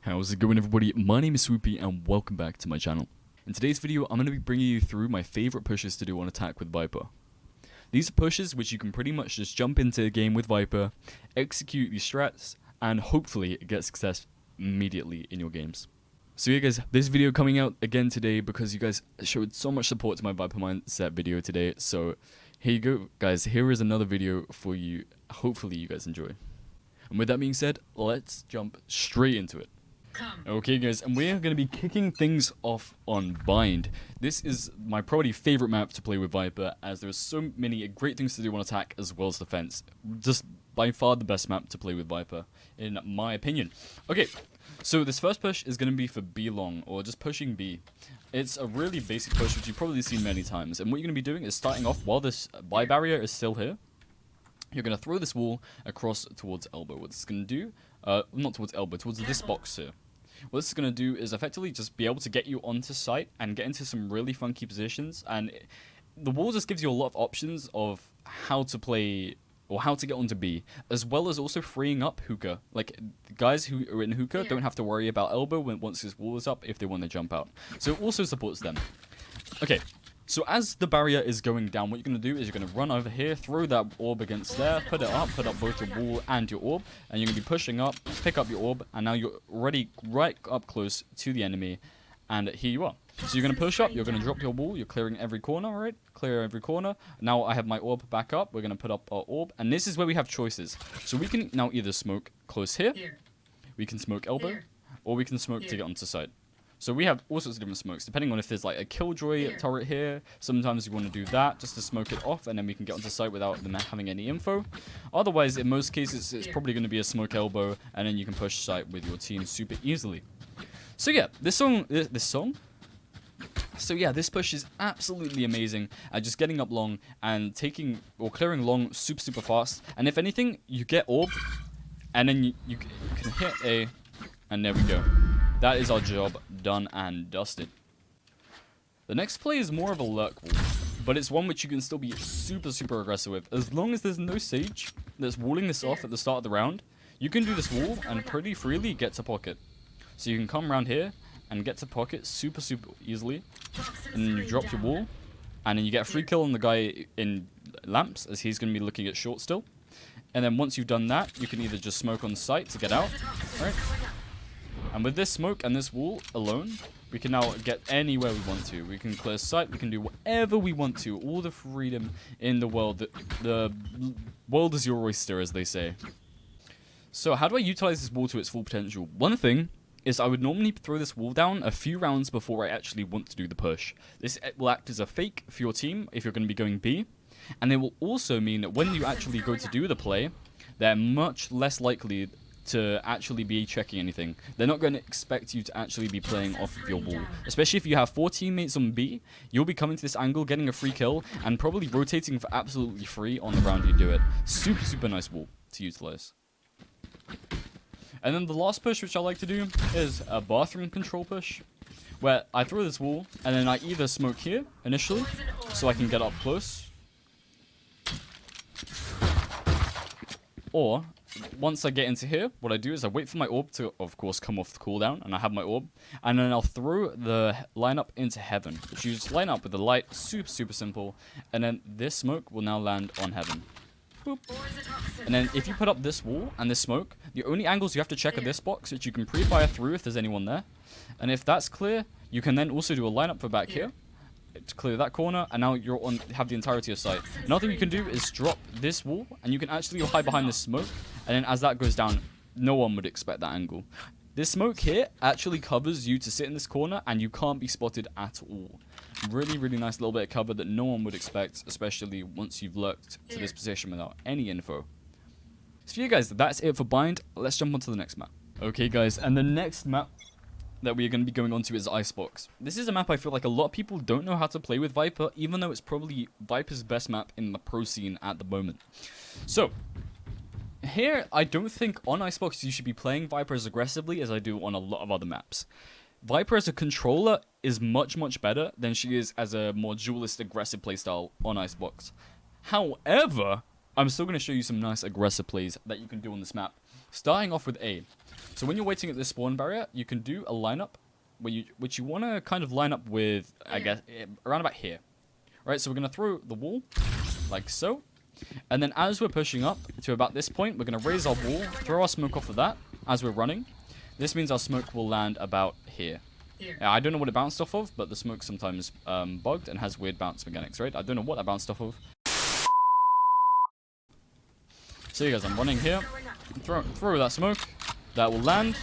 How's it going, everybody? My name is Swoopy and welcome back to my channel. In today's video, I'm going to be bringing you through my favorite pushes to do on attack with VIPER. These are pushes which you can pretty much just jump into a game with VIPER, execute these strats, and hopefully get success immediately in your games. So yeah guys, this video coming out again today because you guys showed so much support to my VIPER mindset video today. So here you go guys, here is another video for you. Hopefully you guys enjoy. And with that being said, let's jump straight into it. Okay guys, and we're going to be kicking things off on Bind. This is my probably favorite map to play with VIPER, as there's so many great things to do on attack as well as defense. Just by far the best map to play with VIPER, in my opinion. Okay, so this first push is going to be for B long, or just pushing B. It's a really basic push which you've probably seen many times, and what you're going to be doing is starting off while this buy barrier is still here. You're going to throw this wall across towards elbow. What it's going to do, not towards elbow, towards this box here. What this is going to do is effectively just be able to get you onto site and get into some really funky positions. And the wall just gives you a lot of options of how to play or how to get onto B, as well as also freeing up hookah. Like, the guys who are in hookah don't have to worry about elbow once this wall is up if they want to jump out. So it also supports them. Okay. So as the barrier is going down, what you're going to do is you're going to run over here, throw that orb against there, put up both your wall and your orb, and you're going to be pushing up, pick up your orb, and now you're already right up close to the enemy, and here you are. So you're going to push up, you're going to drop your wall, you're clearing every corner, right? Clear every corner. Now I have my orb back up, we're going to put up our orb, and this is where we have choices. So we can now either smoke close here, we can smoke elbow, or we can smoke to get onto site. So we have all sorts of different smokes, depending on if there's like a killjoy turret here. Sometimes you want to do that just to smoke it off, and then we can get onto site without them having any info. Otherwise, in most cases, it's probably going to be a smoke elbow, and then you can push site with your team super easily. So yeah, this push is absolutely amazing at just getting up long and taking or clearing long super fast. And if anything, you get orb, and then you can hit A, and there we go. That is our job done and dusted. The next play is more of a lurk wall, but it's one which you can still be super aggressive with. As long as there's no sage that's walling this off at the start of the round, you can do this wall and pretty freely get to pocket. So you can come around here and get to pocket super easily, and then you drop your wall, and then you get a free kill on the guy in lamps, as he's going to be looking at short still. And then once you've done that, you can either just smoke on site to get out, right? And with this smoke and this wall alone, we can now get anywhere we want to. We can clear sight, we can do whatever we want to. All the freedom in the world. The world is your oyster, as they say. So how do I utilize this wall to its full potential? One thing is I would normally throw this wall down a few rounds before I actually want to do the push. This will act as a fake for your team if you're going to be going B. And it will also mean that when you actually go to do the play, they're much less likely to actually be checking anything. They're not going to expect you to actually be playing off of your wall. Especially if you have 4 teammates on B, you'll be coming to this angle, getting a free kill, and probably rotating for absolutely free on the round you do it. Super nice wall to utilize. And then the last push which I like to do is a bathroom control push, where I throw this wall, and then I either smoke here initially, so I can get up close, or once I get into here, what I do is I wait for my orb to, of course, come off the cooldown, and I have my orb, and then I'll throw the lineup into heaven, which you just line up with the light, super simple, and then this smoke will now land on heaven. Boop. And then if you put up this wall and this smoke, the only angles you have to check are this box, which you can pre-fire through if there's anyone there, and if that's clear, you can then also do a lineup for back here to clear that corner, and now you're on have the entirety of sight. Another thing you can do is drop this wall, and you can actually hide behind this smoke, and then as that goes down, no one would expect that angle. This smoke here actually covers you to sit in this corner, and you can't be spotted at all. Really nice little bit of cover that no one would expect, especially once you've lurked to this position without any info. So for you guys, that's it for Bind. Let's jump on to the next map. Okay guys, and the next map that we are going to be going on to is ICEBOX. This is a map I feel like a lot of people don't know how to play with VIPER, even though it's probably VIPER's best map in the pro scene at the moment. So here, I don't think on ICEBOX you should be playing VIPER as aggressively as I do on a lot of other maps. VIPER as a controller is much better than she is as a more duelist aggressive playstyle on ICEBOX. However, I'm still going to show you some nice aggressive plays that you can do on this map. Starting off with A. So when you're waiting at this spawn barrier, you can do a lineup which you want to kind of line up with, I guess, around about here. Right, so we're going to throw the wall, like so. And then as we're pushing up to about this point, we're going to raise our wall, throw our smoke off of that as we're running. This means our smoke will land about here. I don't know what it bounced off of, but the smoke sometimes bugged and has weird bounce mechanics, right? I don't know what that bounced off of. So you guys, I'm running here. Throw that smoke. That will land.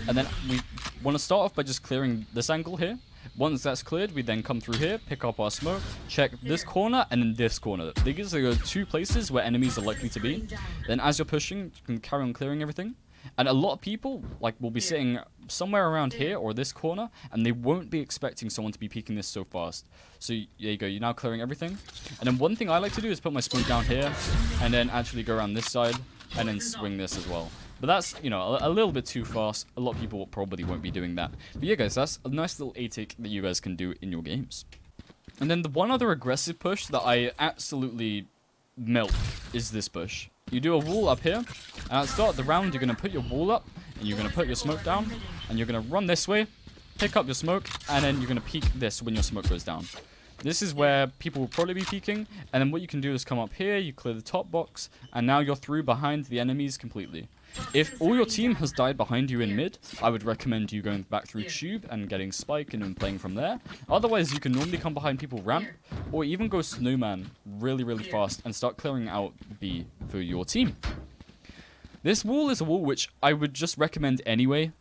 And then we want to start off by just clearing this angle here. Once that's cleared, we then come through here, pick up our smoke, check this corner, and then this corner. These are the two places where enemies are likely to be. Then as you're pushing, you can carry on clearing everything. And a lot of people will be sitting somewhere around here or this corner, and they won't be expecting someone to be peeking this so fast. So there you go, you're now clearing everything. And then one thing I like to do is put my smoke down here, and then actually go around this side, and then swing this as well. But that's, you know, a little bit too fast. A lot of people probably won't be doing that. But yeah, guys, that's a nice little A-tick that you guys can do in your games. And then the one other aggressive push that I absolutely milk is this push. You do a wall up here, and at the start of the round, you're going to put your wall up, and you're going to put your smoke down, and you're going to run this way, pick up your smoke, and then you're going to peek this when your smoke goes down. This is where people will probably be peeking, and then what you can do is come up here, you clear the top box, and now you're through behind the enemies completely. If all your team has died behind you in mid, I would recommend you going back through tube and getting spike and then playing from there. Otherwise, you can normally come behind people ramp, or even go snowman really, really fast and start clearing out B for your team. This wall is a wall which I would just recommend anyway.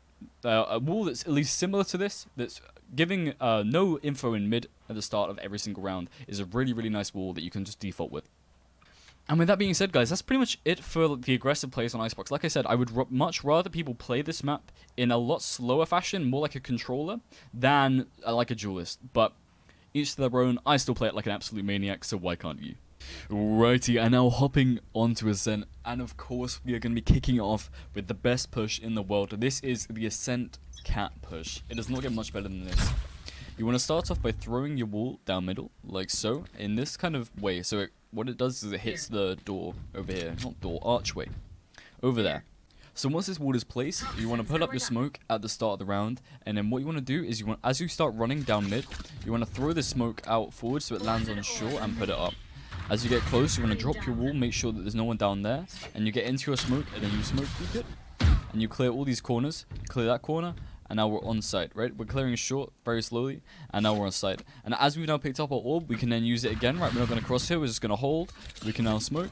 A wall that's at least similar to this, that's giving no info in mid at the start of every single round, is a really, really nice wall that you can just default with. And with that being said, guys, that's pretty much it for the aggressive plays on ICEBOX. Like I said, I would much rather people play this map in a lot slower fashion, more like a controller, than like a duelist. But each to their own. I still play it like an absolute maniac, so why can't you? Righty, and now hopping onto ASCENT, and of course we are going to be kicking it off with the best push in the world. This is the ASCENT cat push. It does not get much better than this. You want to start off by throwing your wall down middle, like so, in this kind of way. So what it does is it hits the door over here, not door, archway, over there. So once this wall is placed, you want to put up your smoke at the start of the round, and then what you want to do is as you start running down mid, you want to throw the smoke out forward so it lands on shore and put it up. As you get close, you want to drop your wall, make sure that there's no one down there, and you get into your smoke, and then you smoke peek it, and you clear all these corners, clear that corner, and now we're on site, right? We're clearing short very slowly, and now we're on site. And as we've now picked up our orb, we can then use it again, right? We're not going to cross here, we're just going to hold. We can now smoke,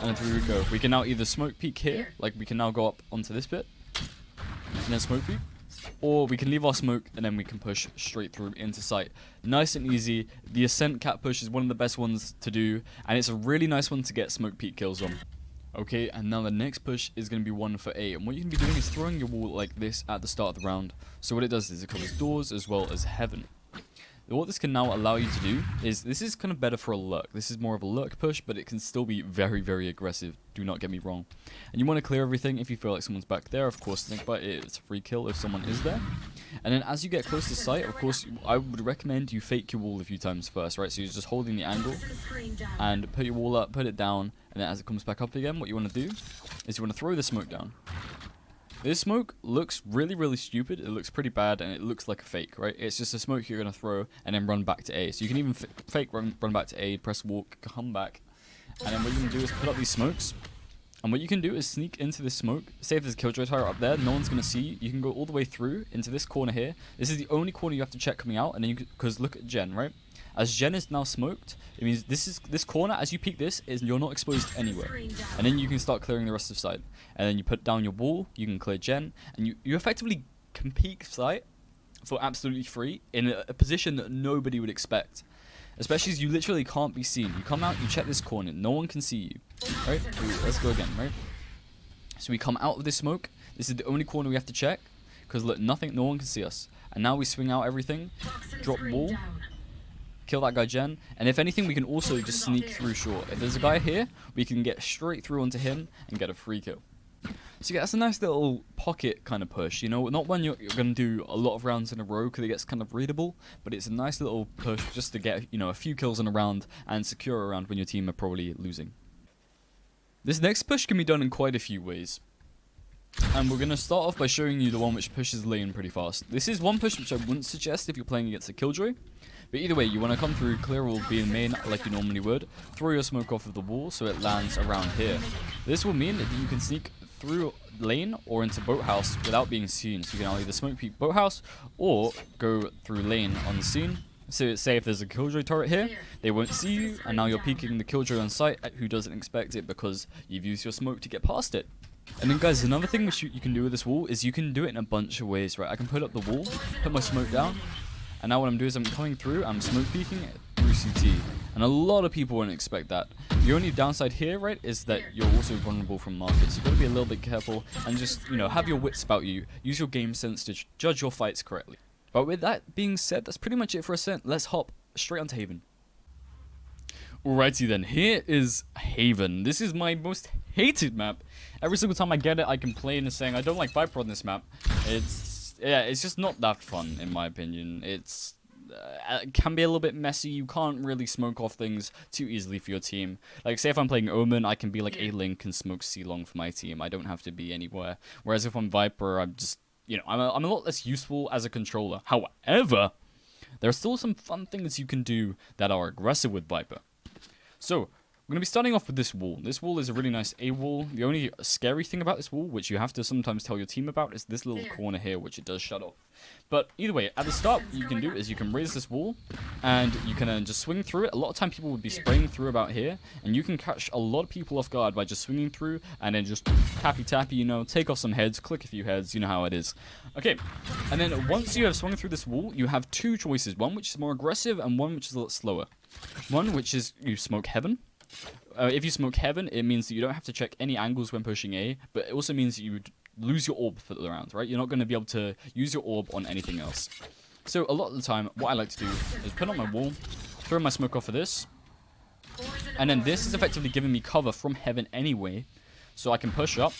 and through we go. We can now either smoke peek here, like we can now go up onto this bit, and then smoke peek. Or we can leave our smoke, and then we can push straight through into site. Nice and easy. The ASCENT cat push is one of the best ones to do, and it's a really nice one to get smoke peek kills on. Okay, and now the next push is going to be one for A, and what you can be doing is throwing your wall like this at the start of the round. So what it does is it covers doors as well as heaven. What this can now allow you to do is, this is kind of better for a lurk. This is more of a lurk push, but it can still be very, very aggressive. Do not get me wrong. And you want to clear everything if you feel like someone's back there. Of course, think about it. It's a free kill if someone is there. And then as you get close to site, of course, I would recommend you fake your wall a few times first, right? So you're just holding the angle and put your wall up, put it down, and then as it comes back up again, what you want to do is you want to throw the smoke down. This smoke looks really, really stupid. It looks pretty bad, and it looks like a fake, right? It's just a smoke you're going to throw and then run back to A. So you can even fake run back to A, press walk, come back. And then what you can do is put up these smokes. And what you can do is sneak into this smoke. Say if there's a killjoy tire up there, no one's going to see you. You can go all the way through into this corner here. This is the only corner you have to check coming out. And then because look at Jen, right? As Jen is now smoked, it means this corner, as you peek this, is you're not exposed anywhere. And then you can start clearing the rest of site. And then you put down your wall, you can clear Jen, and you effectively can peek site for absolutely free in a position that nobody would expect. Especially as you literally can't be seen. You come out, you check this corner, no one can see you. Right? Let's go again, right? So we come out of this smoke. This is the only corner we have to check. Because look, no one can see us. And now we swing out everything, drop wall, kill that guy Jen, and if anything we can also just sneak through short. If there's a guy here, we can get straight through onto him and get a free kill. So yeah, that's a nice little pocket kind of push, you know, not when you're going to do a lot of rounds in a row because it gets kind of readable, but it's a nice little push just to get, you know, a few kills in a round and secure a round when your team are probably losing. This next push can be done in quite a few ways. And we're going to start off by showing you the one which pushes lane pretty fast. This is one push which I wouldn't suggest if you're playing against a killjoy. But either way, you want to come through, clear all being main like you normally would, throw your smoke off of the wall so it lands around here. This will mean that you can sneak through lane or into boathouse without being seen. So you can either smoke peek boathouse or go through lane unseen. So say if there's a killjoy turret here, they won't see you, and now you're peeking the killjoy on sight who doesn't expect it because you've used your smoke to get past it. And then guys, another thing which you can do with this wall is you can do it in a bunch of ways, right? I can put up the wall, put my smoke down, and now what I'm doing is I'm coming through, I'm smoke peeking through CT. And a lot of people won't expect that. The only downside here, right, is that you're also vulnerable from markets. You've got to be a little bit careful and just, you know, have your wits about you. Use your game sense to judge your fights correctly. But with that being said, that's pretty much it for Ascent. Let's hop straight onto Haven. Alrighty then, here is Haven. This is my most hated map. Every single time I get it, I complain and saying I don't like VIPER on this map. It's just not that fun in my opinion. It can be a little bit messy. You can't really smoke off things too easily for your team. Like say if I'm playing Omen, I can be like A Link and smoke C long for my team. I don't have to be anywhere. Whereas if I'm VIPER, I'm just, you know, I'm a lot less useful as a controller. However, there are still some fun things you can do that are aggressive with VIPER. So, we're going to be starting off with this wall. This wall is a really nice A wall. The only scary thing about this wall, which you have to sometimes tell your team about, is this little corner here, which it does shut off. But either way, at the start, what you can do is you can raise this wall, and you can just swing through it. A lot of time people would be spraying through about here, and you can catch a lot of people off guard by just swinging through, and then just tappy, you know, take off some heads, click a few heads, you know how it is. Okay, and then once you have swung through this wall, you have two choices. One which is more aggressive, and one which is a lot slower. One which is you smoke Heaven. If you smoke Heaven, it means that you don't have to check any angles when pushing A, but it also means that you would lose your orb for the round, right? You're not going to be able to use your orb on anything else. So a lot of the time, what I like to do is put on my wall, throw my smoke off of this, and then this is effectively giving me cover from Heaven anyway, so I can push up,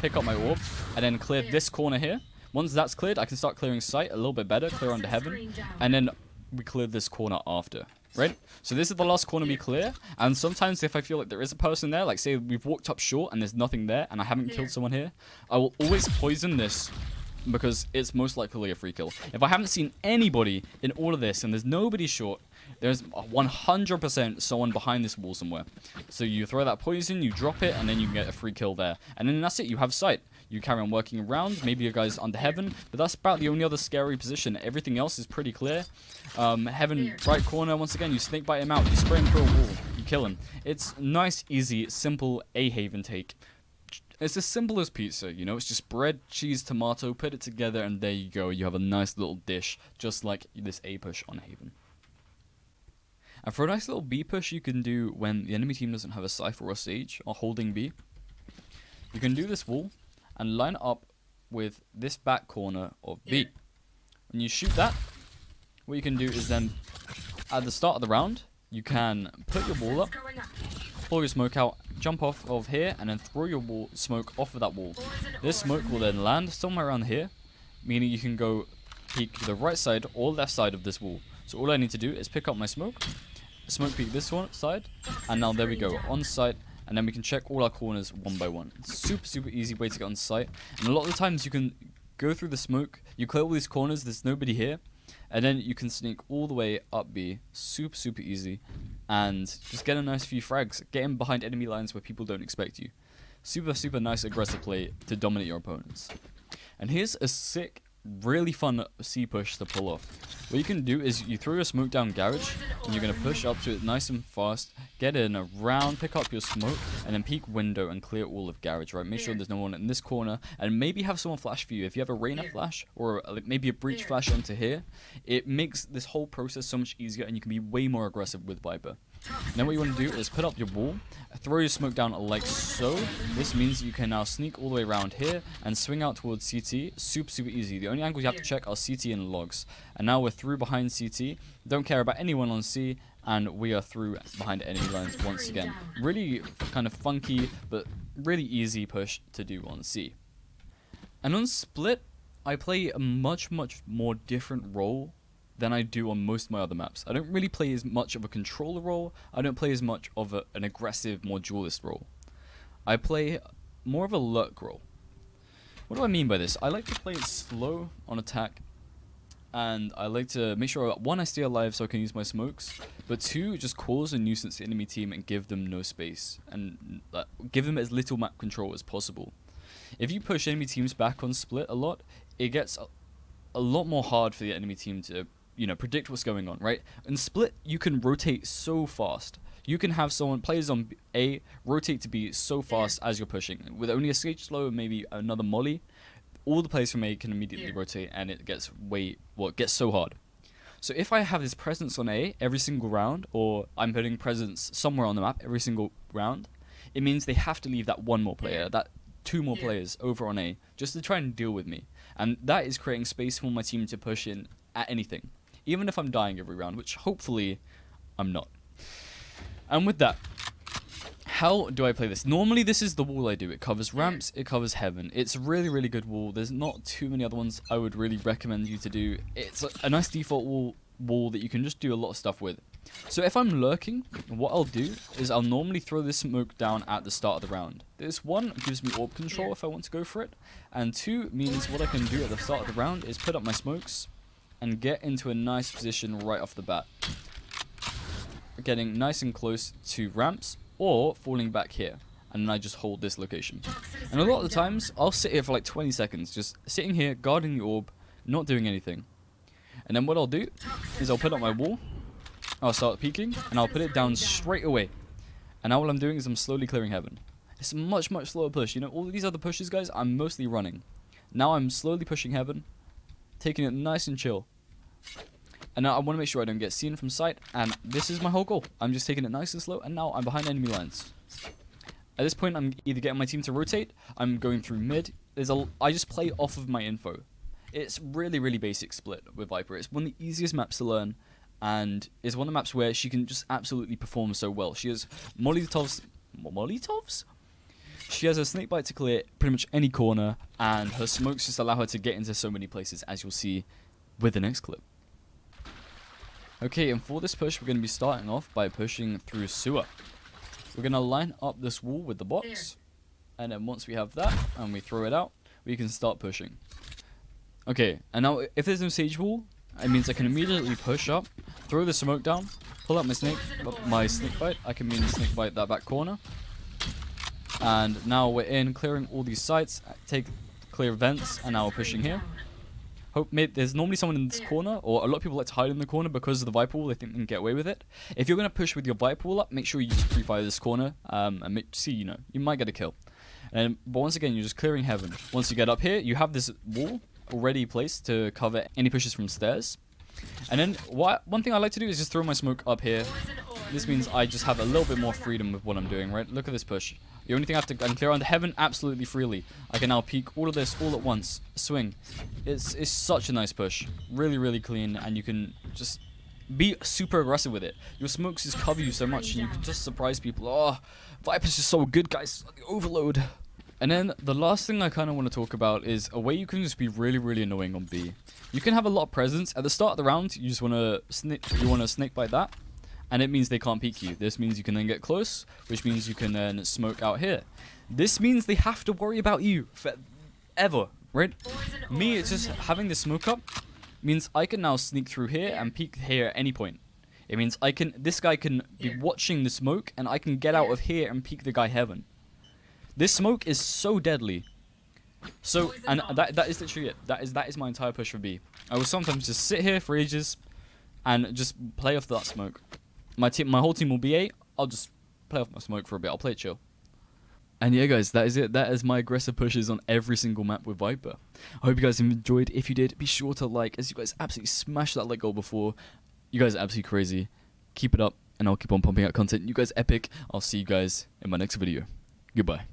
pick up my orb, and then clear this corner here. Once that's cleared, I can start clearing sight a little bit better, clear onto Heaven, and then we clear this corner after. Right? So this is the last corner we clear, and sometimes if I feel like there is a person there, like say we've walked up short and there's nothing there and I haven't killed someone here, I will always poison this because it's most likely a free kill. If I haven't seen anybody in all of this and there's nobody short, there's 100% someone behind this wall somewhere. So you throw that poison, you drop it, and then you can get a free kill there. And then that's it, you have sight. You carry on working around, maybe your guy's under Heaven, but that's about the only other scary position. Everything else is pretty clear. Heaven, right corner, once again, you snake bite him out, you spray him through a wall, you kill him. It's nice, easy, simple A Haven take. It's as simple as pizza, you know, it's just bread, cheese, tomato, put it together, and there you go. You have a nice little dish, just like this A push on Haven. And for a nice little B push you can do when the enemy team doesn't have a Cypher or Sage, or holding B, you can do this wall, and line it up with this back corner of B. When you shoot that, what you can do is then, at the start of the round, you can put your wall up, pull your smoke out, jump off of here, and then throw your smoke off of that wall. This smoke will then land somewhere around here, meaning you can go peek the right side or left side of this wall. So all I need to do is pick up my smoke peek this one side, and now there we go, on site. And then we can check all our corners one by one. It's super easy way to get on site. And a lot of the times you can go through the smoke, you clear all these corners, there's nobody here, and then you can sneak all the way up B, super easy, and just get a nice few frags, get in behind enemy lines where people don't expect you. Super nice aggressive play to dominate your opponents. And here's a sick, really fun C push to pull off. What you can do is you throw your smoke down garage, and you're going to push up to it nice and fast, get in around, pick up your smoke, and then peek window and clear all of garage, right? Make sure there's no one in this corner, and maybe have someone flash for you. If you have a Reyna flash, or maybe a breach flash onto here, it makes this whole process so much easier, and you can be way more aggressive with VIPER. Then what you want to do is put up your wall, throw your smoke down like so. This means you can now sneak all the way around here and swing out towards CT. Super easy. The only angles you have to check are CT and logs. And now we're through behind CT. Don't care about anyone on C, and we are through behind enemy lines once again. Really kind of funky, but really easy push to do on C. And on split, I play a much more different role than I do on most of my other maps. I don't really play as much of a controller role. I don't play as much of an aggressive, more duelist role. I play more of a LURK role. What do I mean by this? I like to play it slow on attack, and I like to make sure, one, I stay alive so I can use my smokes, but two, just cause a nuisance to the enemy team and give them no space, and give them as little map control as possible. If you push enemy teams back on split a lot, it gets a lot more hard for the enemy team to, you know, predict what's going on, right? In split, you can rotate so fast. You can have players on A rotate to B so fast as you're pushing. With only a stage slow and maybe another molly, all the players from A can immediately rotate, and it gets it gets so hard. So if I have this presence on A every single round, or I'm putting presence somewhere on the map every single round, it means they have to leave that one more player, that two more players over on A, just to try and deal with me. And that is creating space for my team to push in at anything, even if I'm dying every round, which hopefully I'm not. And with that, how do I play this? Normally this is the wall I do. It covers ramps, it covers heaven. It's a really, really good wall. There's not too many other ones I would really recommend you to do. It's a nice default wall that you can just do a lot of stuff with. So if I'm lurking, what I'll do is I'll normally throw this smoke down at the start of the round. This one gives me orb control if I want to go for it, and two means what I can do at the start of the round is put up my smokes and get into a nice position right off the bat, getting nice and close to ramps or falling back here, and then I just hold this location. And a lot of the times I'll sit here for like 20 seconds just sitting here guarding the orb, not doing anything, and then what I'll do is I'll put up my wall, I'll start peeking, and I'll put it down straight away. And now what I'm doing is I'm slowly clearing heaven. It's a much slower push. You know, all of these other pushes, guys, I'm mostly running. Now I'm slowly pushing heaven, taking it nice and chill. And now I want to make sure I don't get seen from sight, and this is my whole goal. I'm just taking it nice and slow, and now I'm behind enemy lines. At this point, I'm either getting my team to rotate, I'm going through mid. I just play off of my info. It's really, really basic split with Viper. It's one of the easiest maps to learn, and is one of the maps where she can just absolutely perform so well. She has Molotovs? She has a snake bite to clear pretty much any corner, and her smokes just allow her to get into so many places, as you'll see with the next clip. Okay, and for this push, we're going to be starting off by pushing through sewer. We're going to line up this wall with the box, and then once we have that, and we throw it out, we can start pushing. Okay, and now if there's no sage wall, it means I can immediately push up, throw the smoke down, pull out my snake bite. I can mean snake bite that back corner. And now we're in, clearing all these sites, clear vents, and now we're pushing here. There's normally someone in this corner, or a lot of people like to hide in the corner because of the Viper wall. They think they can get away with it. If you're going to push with your Viper wall up, make sure you just pre-fire this corner, and you know, you might get a kill. But once again, you're just clearing heaven. Once you get up here, you have this wall already placed to cover any pushes from stairs. And then one thing I like to do is just throw my smoke up here. This means I just have a little bit more freedom with what I'm doing, right? Look at this push. The only thing I can clear on the heaven absolutely freely. I can now peek all of this all at once. Swing. It's such a nice push. Really, really clean, and you can just be super aggressive with it. Your smokes just cover you so much, and you can just surprise people. Oh, Viper's just so good, guys. The overload. And then the last thing I kind of want to talk about is a way you can just be really, really annoying on B. You can have a lot of presence. At the start of the round, you just want to snake bite that, and it means they can't peek you. This means you can then get close, which means you can then smoke out here. This means they have to worry about you forever, right? Me, it's just having this smoke up means I can now sneak through here and peek here at any point. It means this guy can be watching the smoke, and I can get out of here and peek the guy heaven. This smoke is so deadly. So, and that is literally it. That is my entire push for B. I will sometimes just sit here for ages and just play off that smoke. My whole team will be A. I'll just play off my smoke for a bit. I'll play it chill. And yeah, guys, that is it. That is my aggressive pushes on every single map with Viper. I hope you guys enjoyed. If you did, be sure to like, as you guys absolutely smashed that like goal before. You guys are absolutely crazy. Keep it up, and I'll keep on pumping out content. You guys epic. I'll see you guys in my next video. Goodbye.